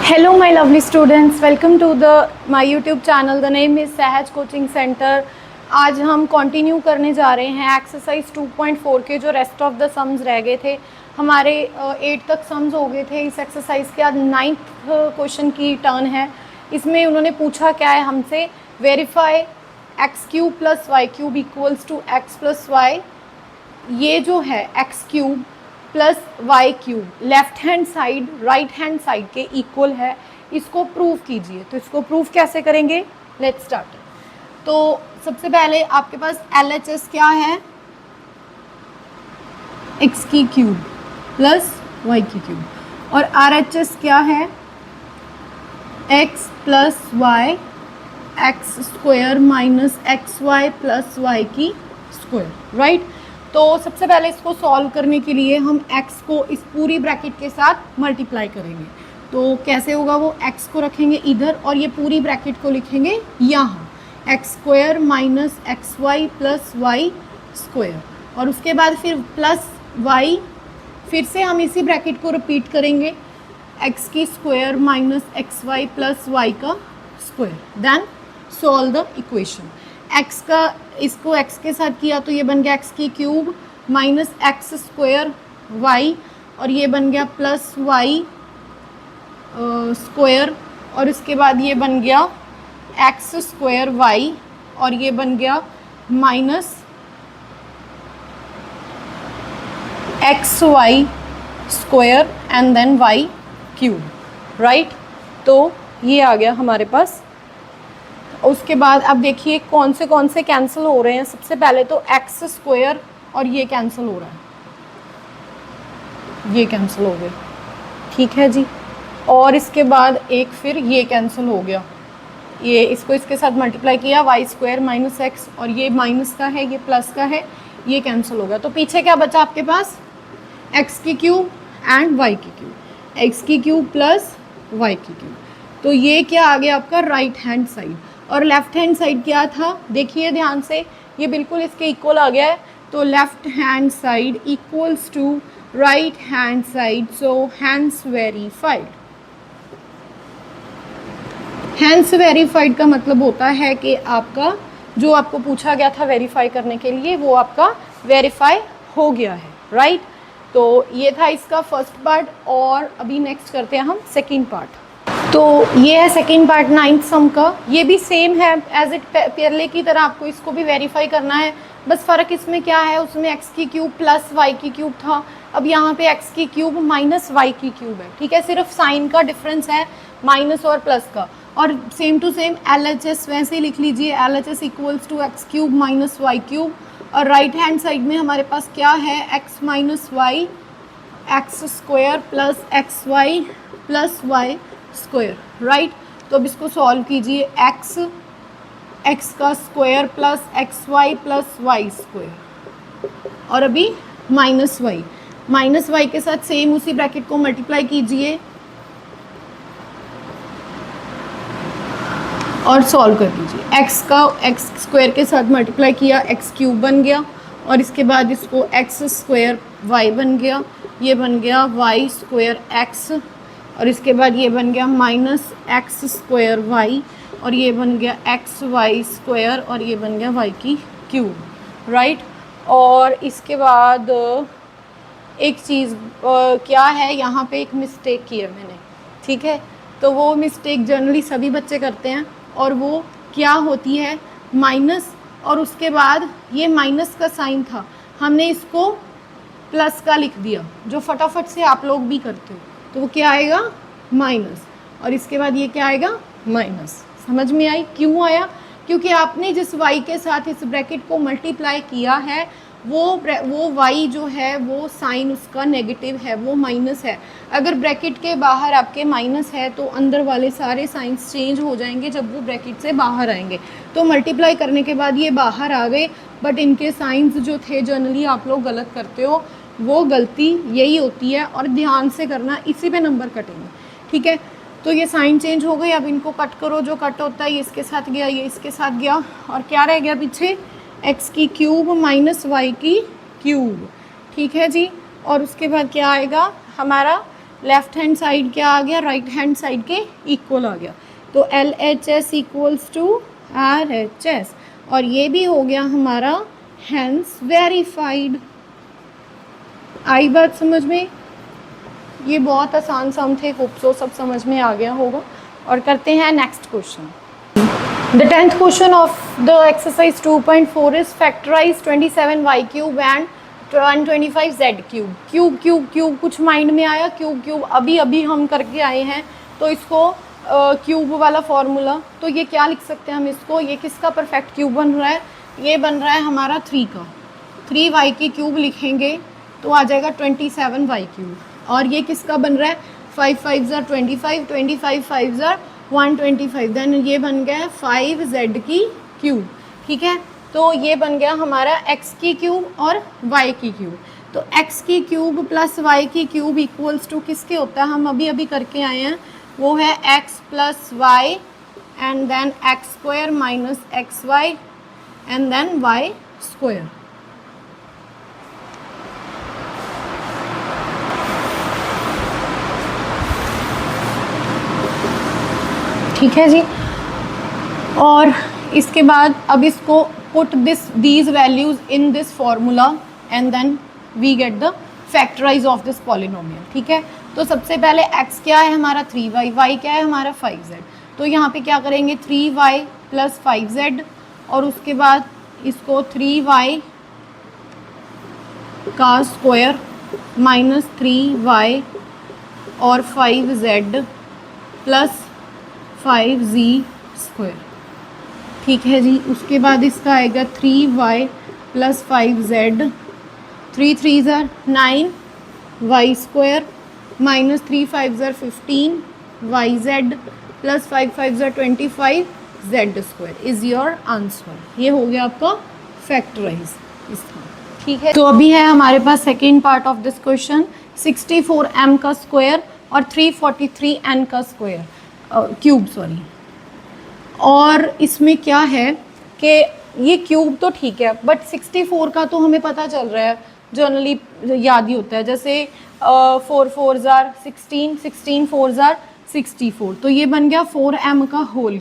Hello my lovely students, welcome to my YouTube channel. The name is सहज coaching centre. आज हम continue करने जा रहे हैं एक्सरसाइज 2.4 के जो रेस्ट ऑफ द सम्स रह गए थे. हमारे 8 तक सम्स हो गए थे इस एक्सरसाइज के. आज 9th क्वेश्चन की टर्न है. इसमें उन्होंने पूछा क्या है हमसे, verify x cube plus y cube equals to x plus y. ये जो है x cube plus y cube left hand side right hand side के इक्वल है, इसको प्रूव कीजिए. तो इसको प्रूव कैसे करेंगे, लेट्स स्टार्ट. तो सबसे पहले आपके पास LHS क्या है, एक्स की क्यूब प्लस वाई की क्यूब, और RHS क्या है, x plus y x square minus x y plus y की स्क्वायर. राइट. तो सबसे पहले इसको सॉल्व करने के लिए हम x को इस पूरी ब्रैकेट के साथ मल्टीप्लाई करेंगे. तो कैसे होगा, वो x को रखेंगे इधर और ये पूरी ब्रैकेट को लिखेंगे यहाँ, x square minus x y plus y square, और उसके बाद फिर प्लस वाई, फिर से हम इसी ब्रैकेट को रिपीट करेंगे, x की square minus x y plus y का square. Then solve the equation. x का इसको x के साथ किया तो ये बन गया x की cube minus x square y, और ये बन गया प्लस वाई स्क्वायर, और इसके बाद ये बन गया एक्स स्क्वायर y, और ये बन गया minus x y square and then y cube. Right. तो ये आ गया हमारे पास. उसके बाद अब देखिए कौन से कैंसिल हो रहे हैं. सबसे पहले तो एक्स स्क्वायर और ये कैंसिल हो रहा है, ये कैंसिल हो गए. ठीक है जी. और इसके बाद एक फिर ये कैंसिल हो गया, ये इसको इसके साथ मल्टीप्लाई किया, वाई स्क्वायर माइनस एक्स, और ये माइनस का है ये प्लस का है, ये कैंसिल हो गया. तो पीछे क्या बचा आपके पास, एक्स की क्यूब एंड वाई की क्यूब, एक्स की क्यूब प्लस वाई की क्यूब. तो ये क्या आ गया आपका राइट हैंड साइड, और लेफ्ट हैंड साइड क्या था, देखिए ध्यान से, ये बिल्कुल इसके इक्वल आ गया है. तो left hand side equals to right hand side, so hence verified. Hence verified का मतलब होता है कि आपका जो आपको पूछा गया था वेरीफाई करने के लिए, वो आपका वेरीफाई हो गया है. राइट. तो ये था इसका फर्स्ट पार्ट, और अभी नेक्स्ट करते हैं हम सेकेंड पार्ट. तो ये है सेकेंड पार्ट 9th सम का. ये भी सेम है एज इट पहले की तरह, आपको इसको भी वेरीफाई करना है. बस फ़र्क इसमें क्या है, उसमें एक्स की क्यूब प्लस वाई की क्यूब था, अब यहाँ पे एक्स की क्यूब माइनस वाई की क्यूब है. ठीक है, सिर्फ साइन का डिफरेंस है माइनस और प्लस का. और सेम टू सेम LHS वैसे ही लिख लीजिए, LHS equals to x cube minus y cube, और राइट हैंड साइड में हमारे पास क्या है, x minus y x square plus x y plus y square. Right. तो अब इसको सॉल्व कीजिए, एक्स का square plus x y plus y square, और अभी माइनस वाई के साथ सेम उसी ब्रैकेट को मल्टीप्लाई कीजिए और सॉल्व कर दीजिए. एक्स स्क्वायर के साथ मल्टीप्लाई किया, एक्स क्यूब बन गया, और इसके बाद इसको एक्स स्क्वायर वाई बन गया, ये बन गया वाई स्क्वायर एक्स, और इसके बाद ये बन गया माइनस एक्स स्क्वायर वाई, और ये बन गया एक्स वाई स्क्वायर, और ये बन गया वाई की क्यूब. राइट. और इसके बाद एक चीज़ क्या है, यहाँ पे एक मिस्टेक की है मैंने. ठीक है. तो वो मिस्टेक जनरली सभी बच्चे करते हैं, और वो क्या होती है, माइनस, और उसके बाद ये माइनस का साइन था, हमने इसको प्लस का लिख दिया, जो फटाफट से आप लोग भी करते हो. तो वो क्या आएगा, माइनस, और इसके बाद ये क्या आएगा, माइनस. समझ में आई क्यों आया, क्योंकि आपने जिस y के साथ इस ब्रैकेट को मल्टीप्लाई किया है, वो y जो है वो साइन उसका नेगेटिव है, वो माइनस है. अगर ब्रैकेट के बाहर आपके माइनस है तो अंदर वाले सारे साइंस चेंज हो जाएंगे जब वो ब्रैकेट से बाहर आएंगे. तो मल्टीप्लाई करने के बाद ये बाहर आ गए, बट इनके साइंस जो थे जनरली आप लोग गलत करते हो, वो गलती यही होती है, और ध्यान से करना, इसी पे नंबर कटेंगे. ठीक है. तो ये साइन चेंज हो गई, अब इनको कट करो, जो कट होता है ये इसके साथ गया, ये इसके साथ गया, और क्या रह गया पीछे, एक्स की क्यूब माइनस वाई की क्यूब. ठीक है जी. और उसके बाद क्या आएगा हमारा, लेफ्ट हैंड साइड क्या आ गया, राइट हैंड साइड के इक्वल आ गया। तो LHS इक्वल्स टू RHS, और ये भी हो गया हमारा हैंस वेरीफाइड। आई बात समझ में? ये बहुत आसान सम थे, होप सो सब समझ में आ गया होगा। और करते हैं next question. The 10th question of the exercise 2.4 is factorize 27y cube and 125z cube। Cube cube cube कुछ माइंड में आया? क्यूब क्यूब अभी अभी हम करके आए हैं, तो इसको क्यूब वाला फॉर्मूला, तो ये क्या लिख सकते हैं हम इसको? ये किसका परफेक्ट क्यूब बन रहा है? ये बन रहा है हमारा 3 का। 3y की क्यूब लिखेंगे तो आ जाएगा 27y क्यूब। और ये किसका बन रहा है? 5 5 25, 25 5 125, देन ये बन गया है 5z की क्यूब। ठीक है, तो ये बन गया हमारा x की क्यूब और y की क्यूब। तो x की क्यूब प्लस y की क्यूब इक्वल्स टू किसके होता है? हम अभी अभी करके आए हैं, वो है x plus y and then x square minus x y and then y square. ठीक है जी। और इसके बाद अब इसको put these values in this formula and then we get the factorise of this polynomial. ठीक है, तो सबसे पहले x क्या है हमारा 3y, y क्या है हमारा 5z। तो यहाँ पे क्या करेंगे 3y प्लस 5z, और उसके बाद इसको 3y का स्क्वायर माइनस 3y और 5z प्लस 5z स्क्वायर। ठीक है जी। उसके बाद इसका आएगा 3y प्लस 5z, 3 3 ज़र 9 y स्क्वायर माइनस 3 5 ज़र 15 yz प्लस 5 5 ज़र 25 z square is your answer. ये हो गया आपका फैक्टराइज इसका। ठीक है, तो अभी है हमारे पास second part of this question, 64m का स्क्वायर और 343n का स्क्वायर क्यूब सॉरी। और इसमें क्या है कि ये क्यूब तो ठीक है, बट 64 का तो हमें पता चल रहा है, जनरली याद ही होता है, जैसे 4 4 ज़ार 16, 16 4 ज़ार 64, तो ये बन गया 4m का होल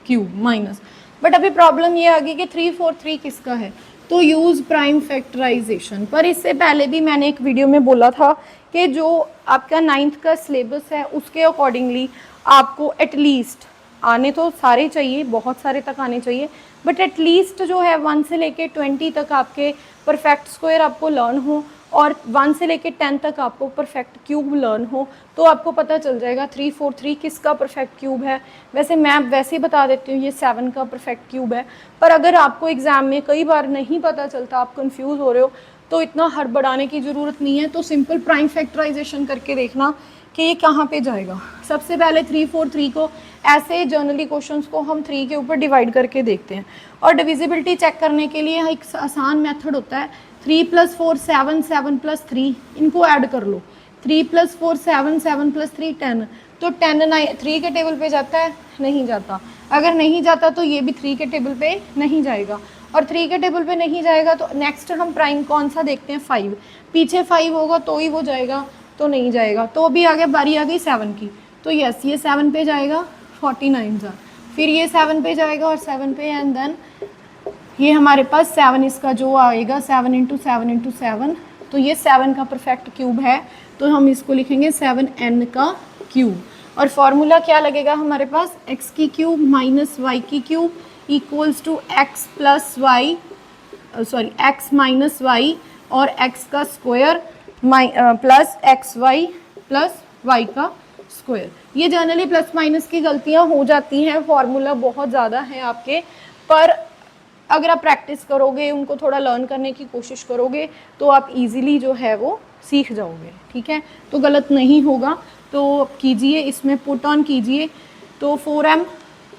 क्यूब माइनस। बट अभी प्रॉब्लम ये आ गई कि 343 किसका है, तो यूज़ प्राइम फैक्टराइजेशन। पर इससे पहले भी मैंने एक वीडियो में बोला था कि जो आपका 9th का सिलेबस है उसके अकॉर्डिंगली आपको एटलीस्ट आने तो सारे चाहिए, बहुत सारे तक आने चाहिए, बट एटलीस्ट जो है 1 से लेके 20 तक आपके परफेक्ट स्क्वायर आपको लर्न हो, और 1 से लेके 10 तक आपको परफेक्ट क्यूब लर्न हो, तो आपको पता चल जाएगा 343 किसका परफेक्ट क्यूब है। वैसे मैं वैसे ही बता देती हूँ, ये 7 का परफेक्ट क्यूब है। पर अगर आपको एग्ज़ाम में कई बार नहीं पता चलता, आप कंफ्यूज हो रहे हो, तो इतना हड़बड़ाने की ज़रूरत नहीं है। तो सिंपल प्राइम फैक्टराइजेशन करके देखना कि ये कहाँ पे जाएगा। सबसे पहले 343 को ऐसे जनरली क्वेश्चंस को हम 3 के ऊपर डिवाइड करके देखते हैं, और डिविजिबिलिटी चेक करने के लिए एक आसान मेथड होता है 3 + 4 7, 7 + 3, इनको ऐड कर लो। 3 + 4 7, 7 + 3 10, तो 10 3 के टेबल पे जाता है? नहीं जाता। अगर नहीं जाता तो ये भी 3 के टेबल पे नहीं जाएगा, और 3 के टेबल पे नहीं जाएगा तो नेक्स्ट हम प्राइम कौन सा देखते हैं? 5। पीछे 5 होगा तो ही वो जाएगा, तो नहीं जाएगा। तो अभी आगे बारी आ गई 7 की, तो यस ये 7 पे जाएगा 49 ज़ार, फिर ये 7 पे जाएगा और 7 पे, एंड देन ये हमारे पास 7 इसका जो आएगा 7 × 7 × 7, तो ये 7 का परफेक्ट क्यूब है, तो हम इसको लिखेंगे 7n का क्यूब। और फॉर्मूला क्या लगेगा हमारे पास? x की क्यूब माइनस y की cube equals to x plus y sorry x minus y और x का square plus x y plus y का स्क्वायर। ये जनरली प्लस माइनस की गलतियां हो जाती हैं, फॉर्मूला बहुत ज़्यादा है आपके, पर अगर आप प्रैक्टिस करोगे, उनको थोड़ा लर्न करने की कोशिश करोगे, तो आप इजीली जो है वो सीख जाओगे। ठीक है, तो गलत नहीं होगा, तो कीजिए, इसमें पुट ऑन कीजिए। तो 4m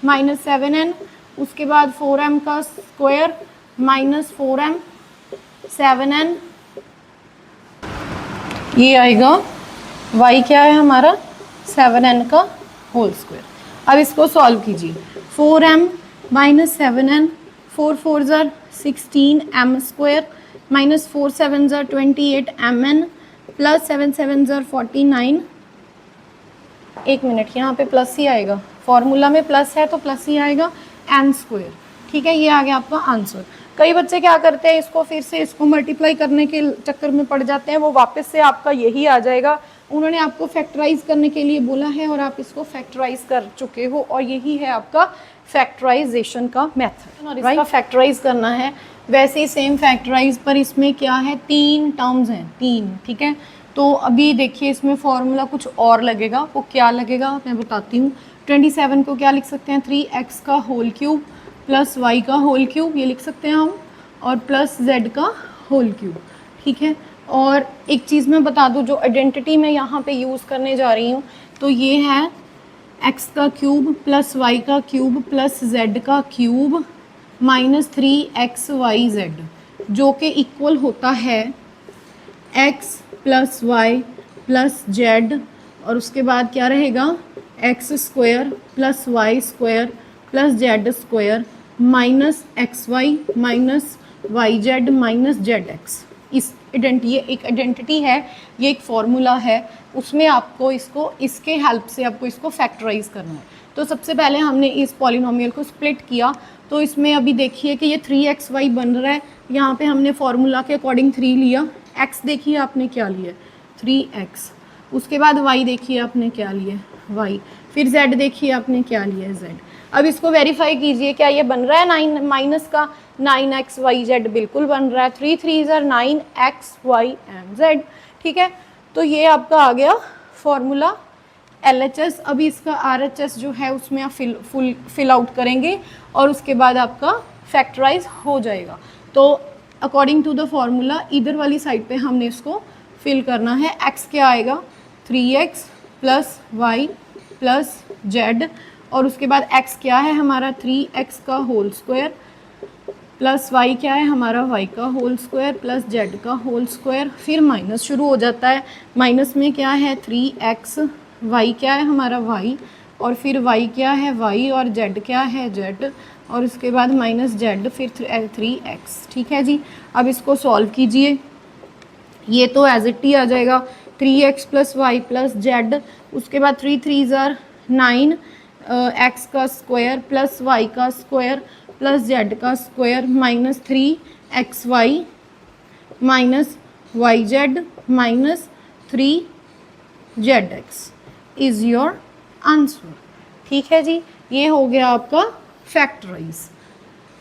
माइनस 7n, उसके बाद 4m का स्क्वायर माइनस 4m 7n, ये आएगा y क्या है हमारा? 7n का होल स्क्वायर। अब इसको सॉल्व कीजिए। 4m माइनस 7n, 4 4 ज़ार 16m स्क्वायर माइनस 4 7 ज़ार 28mn प्लस 7 7 ज़ार 49 एक मिनट, यहाँ पे प्लस ही आएगा, फॉर्मूला में प्लस है तो प्लस ही आएगा, एन स्क्वायर। ठीक है, ये आ गया आपका आंसर। कई बच्चे क्या करते हैं, इसको फिर से इसको मल्टीप्लाई करने के चक्कर में पड़ जाते हैं, वो वापस से आपका यही आ जाएगा। उन्होंने आपको फैक्टराइज करने के लिए बोला है और आप इसको फैक्टराइज कर चुके हो, और यही है आपका फैक्टराइजेशन का मेथड, और इसका फैक्टराइज करना है। वैसे ही सेम फैक्टराइज, पर इसमें क्या है, 3 टर्म्स हैं, 3। ठीक है, तो अभी देखिए इसमें फॉर्मूला कुछ और लगेगा, वो क्या लगेगा मैं बताती हूँ। 27 को क्या लिख सकते हैं, 3x का होल क्यूब प्लस y का होल क्यूब, ये लिख सकते हैं हम, और प्लस z का होल क्यूब। ठीक है, और एक चीज़ मैं बता दूँ, जो आइडेंटिटी मैं यहाँ पे यूज़ करने जा रही हूँ, तो ये है x का क्यूब प्लस y का क्यूब प्लस z का क्यूब माइनस 3xyz, जो कि इक्वल होता है x plus y plus z, और उसके बाद क्या रहेगा, x square plus y square plus z square minus x y minus y z minus z x. इस ये एक आइडेंटिटी है, ये एक फॉर्मूला है, उसमें आपको इसको इसके हेल्प से आपको इसको फैक्टराइज करना है। तो सबसे पहले हमने इस पॉलिनोमियल को स्प्लिट किया, तो इसमें अभी देखिए कि ये 3xy बन रहा है, यहाँ पे हमने फॉर्मूला के अकॉर्डिंग 3 लिया, x देखिए आपने क्या लिया 3x, उसके बाद y देखिए आपने क्या लिया y, फिर z देखिए आपने क्या लिया z। अब इसको वेरीफाई कीजिए, क्या ये बन रहा है 9 माइनस का 9xyz, बिल्कुल बन रहा है, 3 3 are 9xy and z। ठीक है, तो ये आपका आ गया फॉर्मूला LHS। अभी इसका RHS जो है उसमें आप फिल आउट करेंगे और उसके बाद आपका फैक्टराइज हो जाएगा। तो अकॉर्डिंग टू द फॉर्मूला इधर वाली साइड पे हमने इसको फिल करना है। x क्या आएगा 3x plus y plus z, और उसके बाद x क्या है हमारा 3x का होल स्क्वायर प्लस y क्या है हमारा y का होल स्क्वायर प्लस z का होल स्क्वायर, फिर माइनस शुरू हो जाता है, माइनस में क्या है 3x, y क्या है हमारा y, और फिर y क्या है y, और z क्या है z, और उसके बाद माइनस z, फिर 3x। ठीक है जी, अब इसको सॉल्व कीजिए, ये तो एज इट ही आ जाएगा 3x plus y plus Z, उसके बाद 3 3 ज़ार 9 x का स्क्वायर प्लस y का स्क्वायर प्लस z का square minus 3xy minus yz minus 3zx is your answer. ठीक है जी, ये हो गया आपका फैक्टराइज।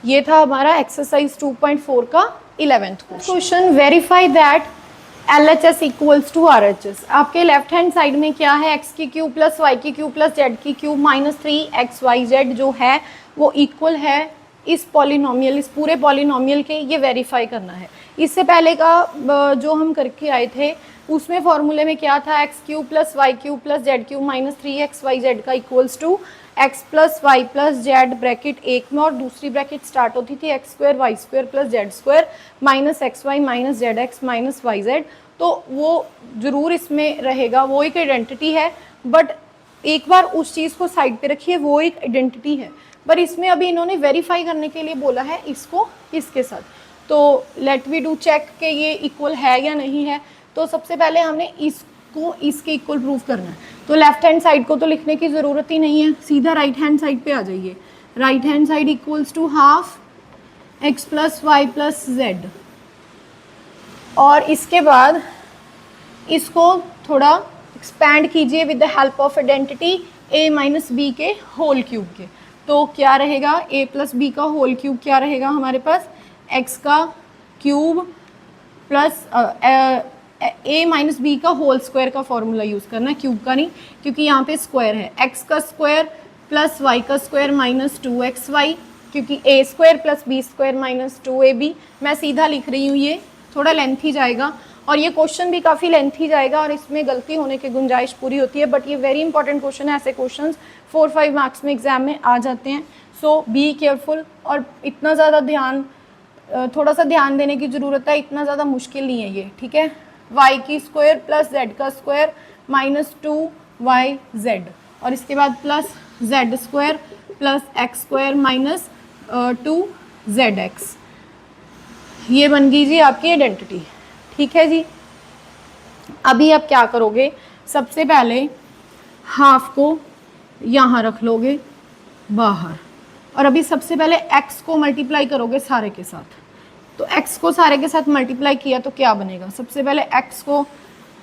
ये था हमारा एक्सरसाइज 2.4 का 11th question. Verify that LHS equals to RHS। आपके लेफ्ट हैंड साइड में क्या है, x की क्यूब प्लस वाई की क्यूब प्लस जेड की क्यूब माइनस 3xyz जो है वो इक्वल है इस पॉलिनोमियल, इस पूरे पॉलिनोमियल के, ये वेरीफाई करना है। इससे पहले का जो हम करके आए थे उसमें फॉर्मूले में क्या था, x cube plus y cube plus z cube minus 3xyz का equals to x plus y plus z bracket एक में और दूसरी ब्रैकेट स्टार्ट होती थी x square y square plus z square minus x y minus z x minus y z. तो वो ज़रूर इसमें रहेगा, वो एक आइडेंटिटी है, बट एक बार उस चीज़ को साइड पे रखिए, वो एक आइडेंटिटी है, पर इसमें अभी इन्होंने वेरीफाई करने के लिए बोला है इसको इसके साथ। तो लेट वी डू चेक कि ये इक्वल है या नहीं है। तो सबसे पहले हमने इसको इसके इक्वल प्रूव करना है, तो लेफ्ट हैंड साइड को तो लिखने की ज़रूरत ही नहीं है, सीधा राइट हैंड साइड पे आ जाइए। Right hand side equals to half x plus y plus z, और इसके बाद इसको थोड़ा एक्सपैंड कीजिए with the help of identity a minus b के होल क्यूब के। तो क्या रहेगा, a प्लस बी का होल क्यूब क्या रहेगा हमारे पास, x का cube plus a minus b का होल स्क्वायर का फॉर्मूला यूज़ करना है, क्यूब का नहीं, क्योंकि यहाँ पे स्क्वायर है, x का स्क्वायर प्लस y का स्क्वायर माइनस 2xy, क्योंकि a square plus b square minus 2ab। मैं सीधा लिख रही हूँ, ये थोड़ा लेंथी जाएगा और ये क्वेश्चन भी काफ़ी लेंथी जाएगा और इसमें गलती होने की गुंजाइश पूरी होती है, बट ये वेरी इंपॉर्टेंट क्वेश्चन है। ऐसे क्वेश्चंस 4-5 मार्क्स में एग्जाम में आ जाते हैं, सो बी केयरफुल। और इतना ज़्यादा ध्यान, थोड़ा सा ध्यान देने की ज़रूरत है, इतना ज़्यादा मुश्किल नहीं है ये, ठीक है। y की स्क्वायर प्लस z का स्क्वायर माइनस 2yz, और इसके बाद plus z square plus x square minus 2zx, ये बन गई जी आपकी आइडेंटिटी। ठीक है जी, अभी आप क्या करोगे, सबसे पहले हाफ को यहाँ रख लोगे बाहर, और अभी सबसे पहले x को मल्टीप्लाई करोगे सारे के साथ। तो x को सारे के साथ मल्टीप्लाई किया तो क्या बनेगा, सबसे पहले x को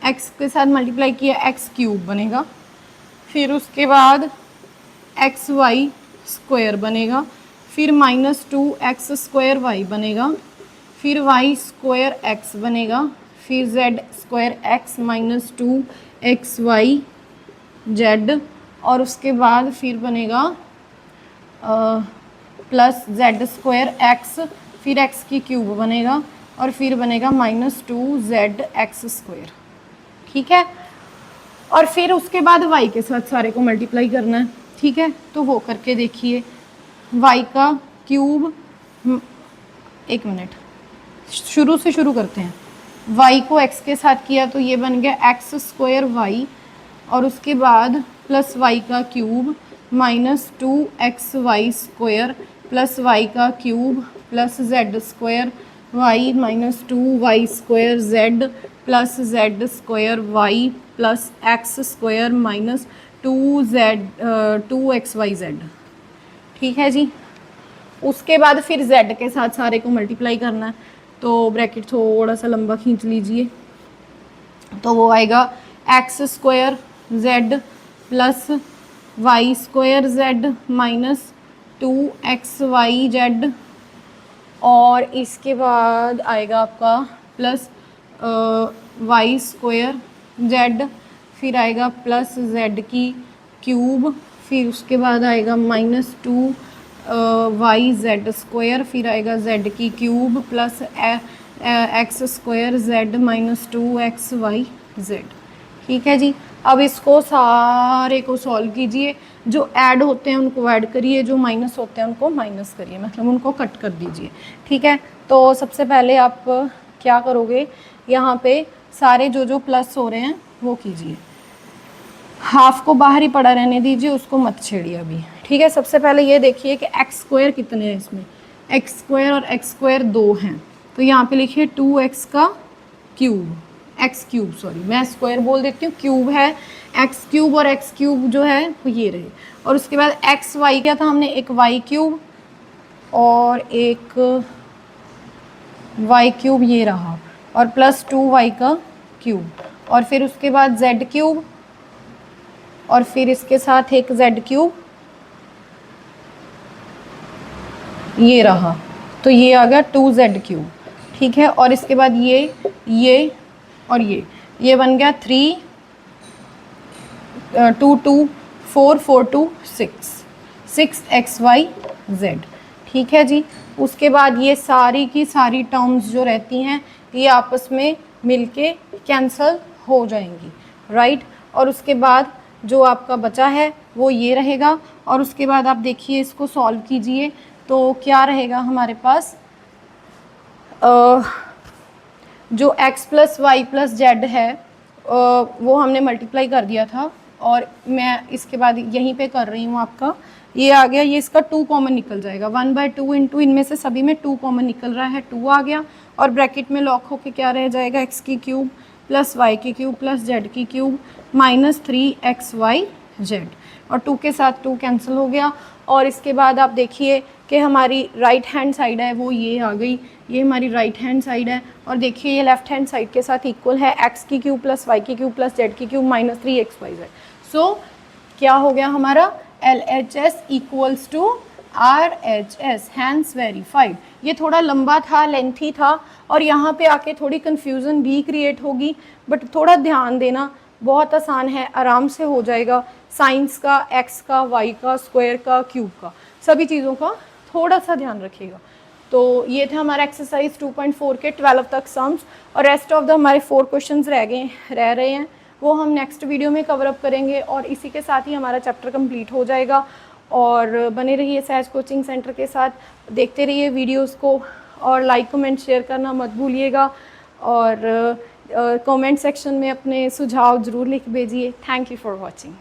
x के साथ मल्टीप्लाई किया x क्यूब बनेगा, फिर उसके बाद एक्स वाई स्क्वायर बनेगा, फिर -2x² y बनेगा, फिर y स्क्वायर x बनेगा, फिर z square x -2xy z, और उसके बाद फिर बनेगा प्लस z² x, फिर x की क्यूब बनेगा, और फिर बनेगा -2zx²। ठीक है, और फिर उसके बाद y के साथ सारे को मल्टीप्लाई करना है। ठीक है, तो वो करके देखिए, y का क्यूब, एक मिनट शुरू से शुरू करते हैं। y को x के साथ किया तो ये बन गया x² y, और उसके बाद प्लस y का क्यूब -2xy² प्लस y का cube plus z² y -2y² z plus z² y plus x² -2xy z। ठीक है जी, उसके बाद फिर z के साथ सारे को मल्टीप्लाई करना है, तो ब्रैकेट थोड़ा सा लंबा खींच लीजिए, तो वो आएगा x² z plus y² z -2xy z, और इसके बाद आएगा आपका प्लस y² z, फिर आएगा प्लस z की क्यूब, फिर उसके बाद आएगा -2yz², फिर आएगा z की cube plus x² z -2xy z। ठीक है जी, अब इसको सारे को सॉल्व कीजिए, जो ऐड होते हैं उनको ऐड करिए, जो माइनस होते हैं उनको माइनस करिए, मतलब उनको कट कर दीजिए। ठीक है, तो सबसे पहले आप क्या करोगे, यहाँ पे सारे जो प्लस हो रहे हैं वो कीजिए, हाफ को बाहर ही पड़ा रहने दीजिए, उसको मत छेड़िए अभी। ठीक है, सबसे पहले ये देखिए कि x² कितने हैं इसमें, x² और x² 2 हैं, तो यहाँ पे लिखिए 2x का क्यूब, x क्यूब, सॉरी मैं स्क्वायर बोल देती हूँ, क्यूब है, x क्यूब और x क्यूब जो है वो ये रहे, और उसके बाद x y क्या था हमने, एक y क्यूब और एक y क्यूब ये रहा, और प्लस 2y का क्यूब, और फिर उसके बाद z क्यूब, और फिर इसके साथ एक z क्यूब ये रहा, तो ये आ गया 2z क्यूब। ठीक है, और इसके बाद ये और ये बन गया 3 2 2 4 4 2 6xy z। ठीक है जी, उसके बाद ये सारी की सारी टर्म्स जो रहती हैं ये आपस में मिलके कैंसल हो जाएंगी, राइट। और उसके बाद जो आपका बचा है वो ये रहेगा, और उसके बाद आप देखिए इसको सॉल्व कीजिए, तो क्या रहेगा हमारे पास, जो x plus y plus z है वो हमने मल्टीप्लाई कर दिया था, और मैं इसके बाद यहीं पे कर रही हूँ आपका, ये आ गया, ये इसका 2 कॉमन निकल जाएगा, 1/2 इंटू इनमें से सभी में 2 कॉमन निकल रहा है, 2 आ गया, और ब्रैकेट में लॉक होके क्या रह जाएगा, x की क्यूब प्लस y की क्यूब प्लस z की क्यूब -3xyz, और 2 के साथ 2 कैंसिल हो गया। और इसके बाद आप देखिए कि हमारी राइट हैंड साइड है वो ये आ गई, ये हमारी राइट हैंड साइड है, और देखिए ये लेफ्ट हैंड साइड के साथ इक्वल है, x की क्यूब प्लस y की क्यूब प्लस z की क्यूब -3xyz। सो क्या हो गया हमारा, LHS equals to RHS, hence verified. ये थोड़ा लंबा था, लेंथी था, और यहाँ पे आके थोड़ी कन्फ्यूज़न भी क्रिएट होगी, बट थोड़ा ध्यान देना, बहुत आसान है, आराम से हो जाएगा। साइंस का, x का, y का, स्क्वायर का, क्यूब का, सभी चीज़ों का थोड़ा सा ध्यान रखिएगा। तो ये था हमारा एक्सरसाइज 2.4 के 12 तक सम्स, और रेस्ट ऑफ द हमारे 4 क्वेश्चंस रह रहे हैं, वो हम नेक्स्ट वीडियो में कवर अप करेंगे, और इसी के साथ ही हमारा चैप्टर कंप्लीट हो जाएगा। और बने रहिए सहज कोचिंग सेंटर के साथ, देखते रहिए वीडियोस को, और लाइक कमेंट शेयर करना मत भूलिएगा, और कमेंट सेक्शन में अपने सुझाव ज़रूर लिख भेजिए। Thank you for watching.